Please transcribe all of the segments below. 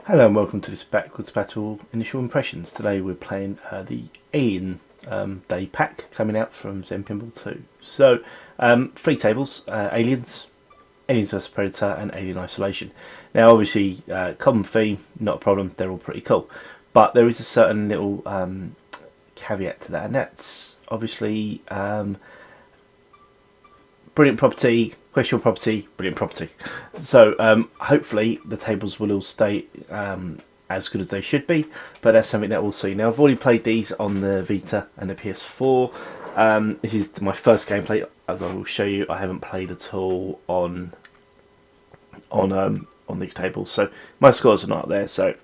Hello and welcome to this backwards battle initial impressions. Today we're playing the Alien Day pack coming out from Zen Pinball 2. So, three tables, Aliens, Aliens vs Predator and Alien Isolation. Now obviously, common theme, not a problem, they're all pretty cool. But there is a certain little caveat to that, and that's obviously brilliant property, questionable property, brilliant property. So hopefully the tables will all stay as good as they should be, but that's something that we'll see. Now I've already played these on the Vita and the PS4. This is my first gameplay, as I will show you. I haven't played at all on these tables, so my scores are not up there, so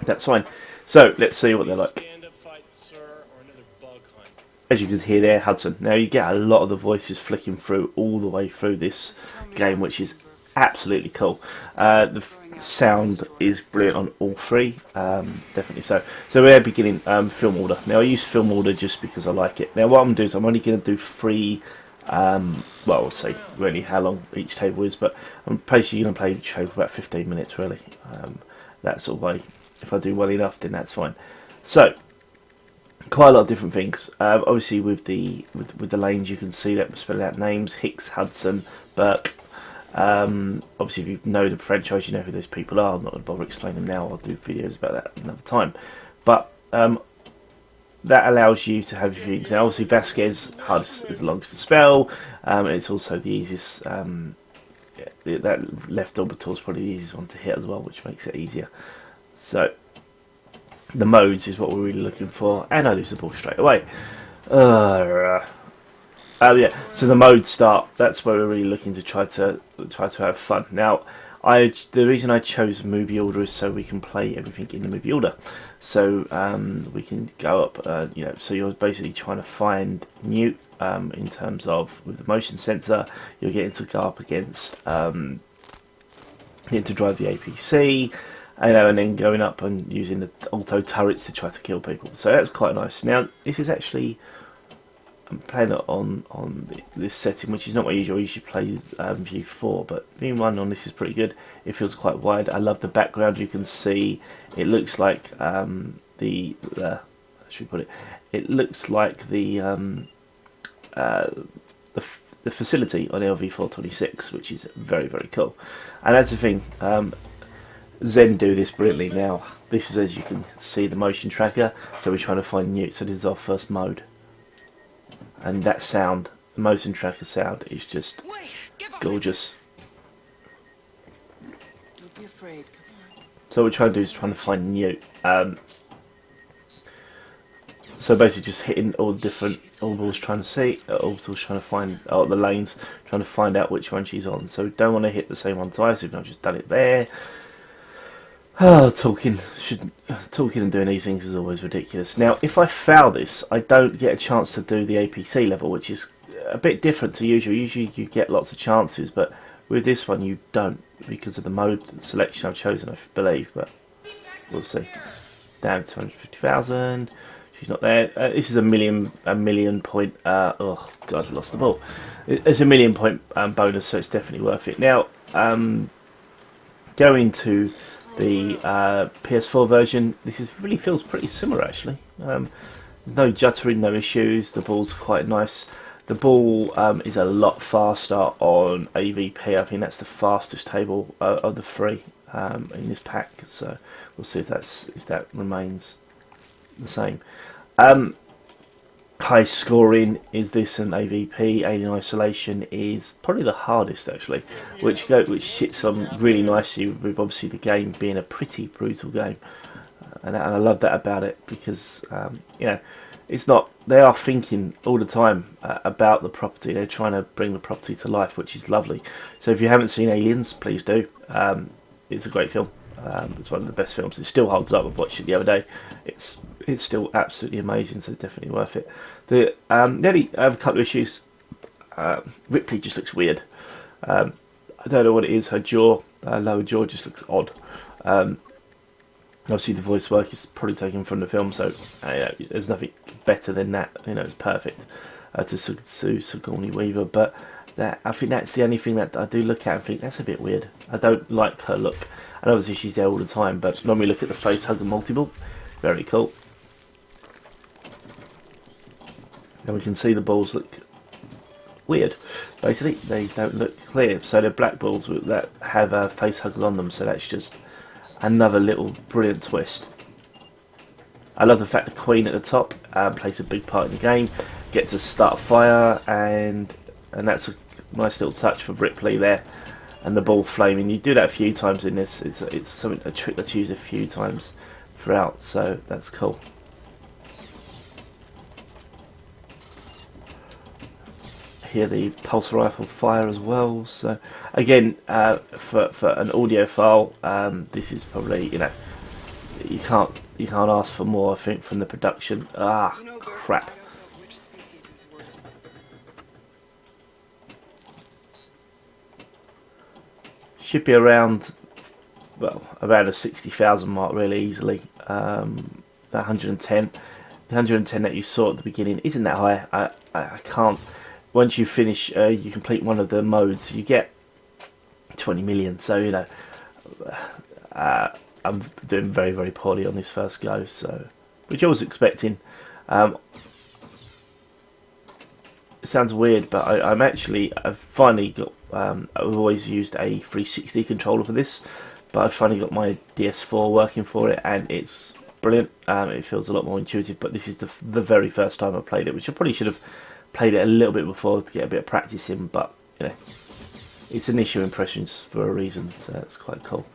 that's fine. So let's see what they're like. As you can hear there, Hudson. Now you get a lot of the voices flicking through all the way through this game, which is absolutely cool. The sound is brilliant on all three, definitely so. So we're beginning film order. Now I use film order just because I like it. Now what I'm going to do is I'm only going to do three, well we'll see really how long each table is, but I'm basically going to play each table for about 15 minutes really. That sort of way. If I do well enough then that's fine. So quite a lot of different things. Obviously, with the lanes, you can see that we're spelling out names: Hicks, Hudson, Burke. Obviously, if you know the franchise, you know who those people are. I'm not going to bother explaining them now. I'll do videos about that another time. But that allows you to have your things. Now, obviously, Vasquez hardest is the longest to spell. It's also the easiest. That left orbital is probably the easiest one to hit as well, which makes it easier. So the modes is what we're really looking for, and I lose the ball straight away. Yeah, so the modes start. That's where we're really looking to try to have fun. Now, the reason I chose movie order is so we can play everything in the movie order. So we can go up. So you're basically trying to find mute in terms of with the motion sensor. You're getting to go up against. Getting to drive the APC. And then going up and using the auto turrets to try to kill people. So that's quite nice. Now, this is actually, I'm playing it on this setting, which is not my usual. I usually play view 4, but view 1 on this is pretty good. It feels quite wide. I love the background. You can see it looks like how should we put it? It looks like the facility on LV426, which is very, very cool. And that's the thing. Zen do this brilliantly now. This is, as you can see, the motion tracker. So we're trying to find mute. So this is our first mode. And that sound, the motion tracker sound, is just gorgeous. Don't be afraid. Come on. So what we're trying to do is trying to find mute. So basically just hitting all the different orbitals trying to see, orbitals trying to find, the lanes, trying to find out which one she's on. So we don't want to hit the same one twice, if not just done it there. Talking and doing these things is always ridiculous. Now, if I fail this, I don't get a chance to do the APC level, which is a bit different to usual. Usually you get lots of chances, but with this one you don't, because of the mode selection I've chosen, I believe, but we'll see. Down to 250,000. She's not there. This is a million point, oh god, I lost the ball. It's a 1,000,000 point bonus, so it's definitely worth it. Now, going to the PS4 version, really feels pretty similar actually. There's no juttering, no issues. The ball's quite nice. The ball is a lot faster on AVP. I think that's the fastest table of the three in this pack. So we'll see if that remains the same. High scoring is this, and AVP, Alien Isolation, is probably the hardest actually, which sits on really nicely with obviously the game being a pretty brutal game, and I love that about it because it's not, they are thinking all the time about the property. They're trying to bring the property to life, which is lovely. So if you haven't seen Aliens, please do. It's a great film. It's one of the best films. It still holds up. I watched it the other day. It's still absolutely amazing, so definitely worth it. The only I have a couple of issues. Ripley just looks weird. I don't know what it is. Her jaw, lower jaw, just looks odd. Obviously, the voice work is probably taken from the film, so there's nothing better than that. It's perfect to Sigourney Weaver. But That I think that's the only thing that I do look at and think that's a bit weird. I don't like her look. And obviously she's there all the time, but when we look at the face hugger multiple, very cool. And we can see the balls look weird. Basically, they don't look clear. So they're black balls that have face huggers on them. So that's just another little brilliant twist. I love the fact the Queen at the top plays a big part in the game. Get to start a fire, and that's a nice little touch for Ripley there. And the ball flaming. You do that a few times in this. It's something, a trick that's used a few times throughout. So that's cool. Hear the pulse rifle fire as well. So again, for an audiophile, this is probably, you know, you can't ask for more. I think from the production. Ah, crap. Should be around, well, around a 60,000 mark really easily. The 110 that you saw at the beginning isn't that high. I can't. Once you finish, you complete one of the modes, you get 20 million. So you know, I'm doing very, very poorly on this first go. So, which I was expecting. It sounds weird, but I've finally got. I've always used a 360 controller for this, but I've finally got my DS4 working for it, and it's brilliant. It feels a lot more intuitive. But this is the very first time I played it, which I probably should have played it a little bit before to get a bit of practice in, but you know, it's initial impressions for a reason, so it's quite cool.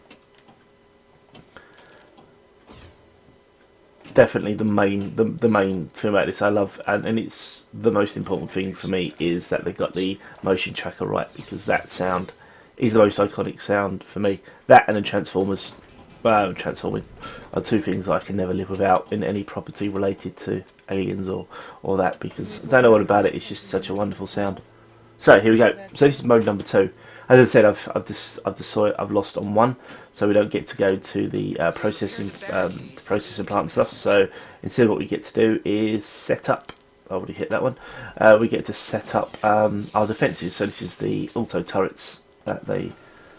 Definitely the main thing about this I love, and it's the most important thing for me, is that they got the motion tracker right, because that sound is the most iconic sound for me. That and the Transformers. Transforming are two things I can never live without in any property related to aliens or that, because I don't know what about it, it's just such a wonderful sound. So here we go. So this is mode number 2. As I said, I've lost on 1, so we don't get to go to the processing plant and stuff. So instead, what we get to do is set up. I already hit that one. We get to set up our defences. So this is the auto turrets that they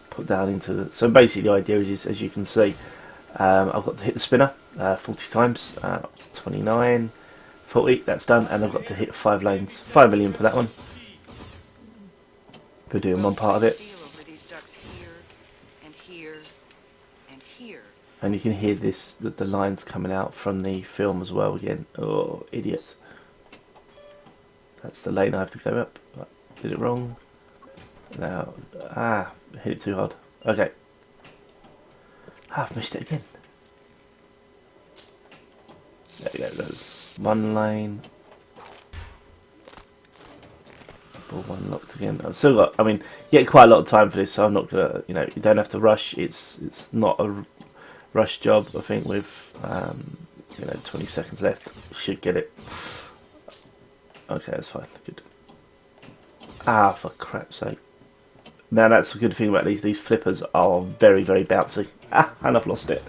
put down into the. So basically, the idea is as you can see, I've got to hit the spinner 40 times, up to 29, 40. That's done, and I've got to hit 5 lanes. 5 million for that one. For doing one part of it. And you can hear the lines coming out from the film as well again. Oh, idiot. That's the lane I have to go up. Did it wrong. Now, hit it too hard. Okay. I've missed it again. There we go, there's one lane. One locked again. I've still got. I mean, you get quite a lot of time for this, so I'm not gonna. You know, you don't have to rush. It's not a rush job. I think with 20 seconds left, you should get it. Okay, that's fine. Good. For crap's sake! Now that's a good thing about these flippers are very, very bouncy. And I've lost it.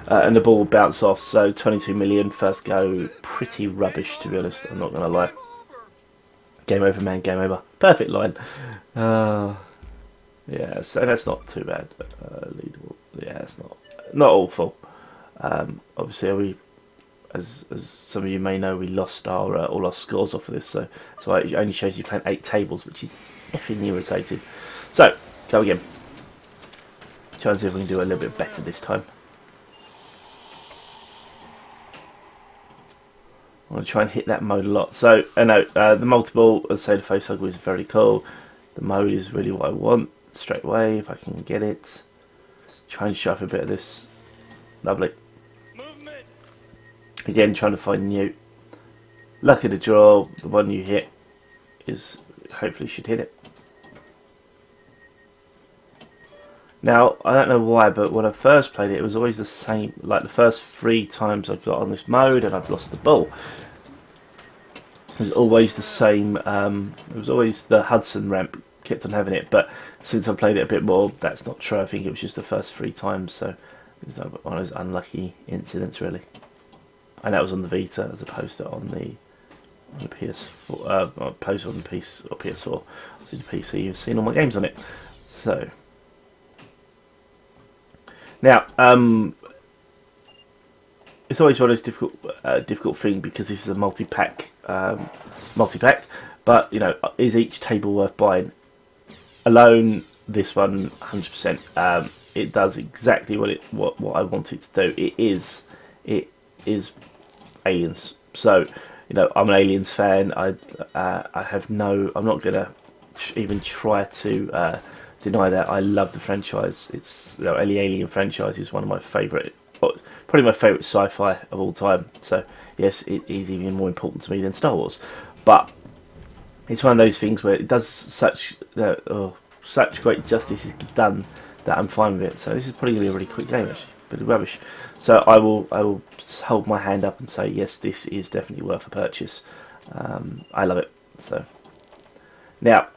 And the ball will bounce off. So 22 million first go, pretty rubbish to be honest. I'm not gonna lie. Game over, man. Game over. Perfect line. Yeah, so that's not too bad. Leadable. Yeah, it's not awful. Obviously, as some of you may know, we lost all our scores off of this. So it only shows you playing 8 tables, which is effing irritating. So go again. Try and see if we can do a little bit better this time. I'm going to try and hit that mode a lot. So, I know, the multiple, as I say, the face hugger is very cool. The mode is really what I want straight away, if I can get it. Try and show off a bit of this. Lovely. Movement. Again, trying to find new. Luck of the draw, the one you hit is, hopefully should hit it. Now, I don't know why, but when I first played it, it was always the same. Like the first 3 times I got on this mode, and I've lost the ball. It was always the same. It was always the Hudson ramp kept on having it. But since I played it a bit more, that's not true. I think it was just the first 3 times. So it was one of those unlucky incidents, really. And that was on the Vita as opposed to on the on the PS4, post on the PS4. See the PC. You've seen all my games on it. So now, it's always one of those difficult thing because this is a multi-pack, But you know, is each table worth buying? Alone, this one, 100%. It does exactly what I want it to do. It is Aliens. So, you know, I'm an Aliens fan. I have no. I'm not gonna even try to deny that. I love the franchise. It's, you know, the Alien franchise is one of my favourite, probably my favourite sci-fi of all time. So yes, it is even more important to me than Star Wars. But it's one of those things where it does such great justice is done that I'm fine with it. So this is probably going to be a really quick game, actually. Bit of rubbish. So I will hold my hand up and say yes, this is definitely worth a purchase. I love it. So now,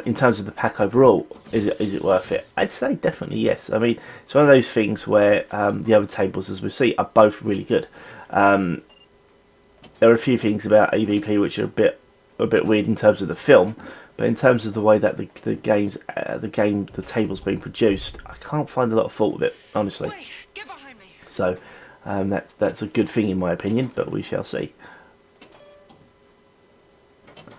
in terms of the pack overall, is it worth it? I'd say definitely yes. I mean, it's one of those things where the other tables, as we see, are both really good. There are a few things about AVP which are a bit weird in terms of the film, but in terms of the way that the table's been produced, I can't find a lot of fault with it, honestly. Wait, get behind me. So that's a good thing in my opinion, but we shall see.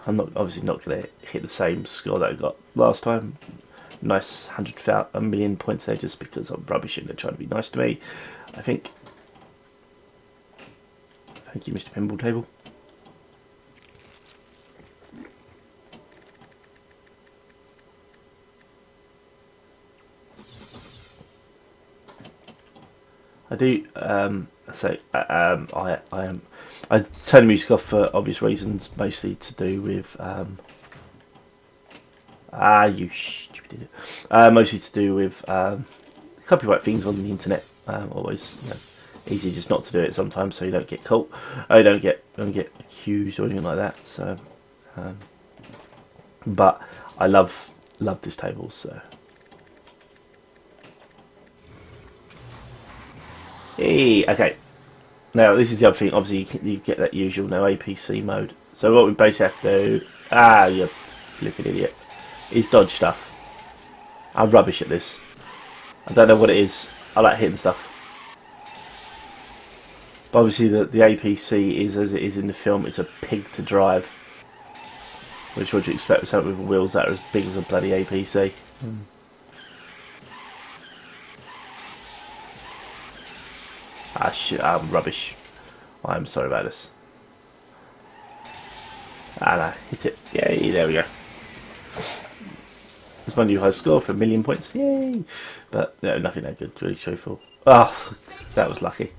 I'm obviously not going to hit the same score that I got last time. Nice 100,000 points there, just because I'm rubbish and they're trying to be nice to me, I think. Thank you, Mr. Pinball Table. I do. I turn the music off for obvious reasons, mostly to do with you stupid idiot. Mostly to do with copyright things on the internet. Always, you know, easy just not to do it sometimes, so you don't get caught. I don't get accused or anything like that. So, but I love this table. So. Hey, okay. Now this is the other thing. Obviously, you get that usual no APC mode. So what we basically have to do, you flipping idiot, is dodge stuff. I'm rubbish at this. I don't know what it is. I like hitting stuff. But obviously, the APC is as it is in the film. It's a pig to drive. Which would you expect with something with wheels that are as big as a bloody APC? Shit, I'm rubbish. I'm sorry about this. No, hit it. Yay, there we go. It's my new high score for 1,000,000 points. Yay! But no, nothing that good, really truthful. Oh, that was lucky.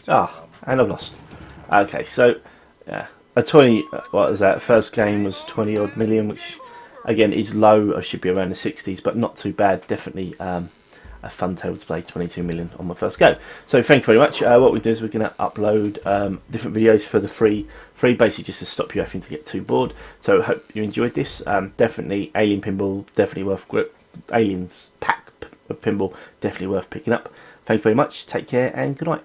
And I've lost. Okay, so yeah. A 20, what is that? First game was 20 odd million, which again is low. I should be around the 60s, but not too bad. Definitely a fun table to play. 22 million on my first go. So thank you very much. What we do is we're going to upload different videos for the free, basically just to stop you having to get too bored. So I hope you enjoyed this. Definitely Alien Pinball, definitely worth Aliens pack of Pinball, definitely worth picking up. Thank you very much. Take care and good night.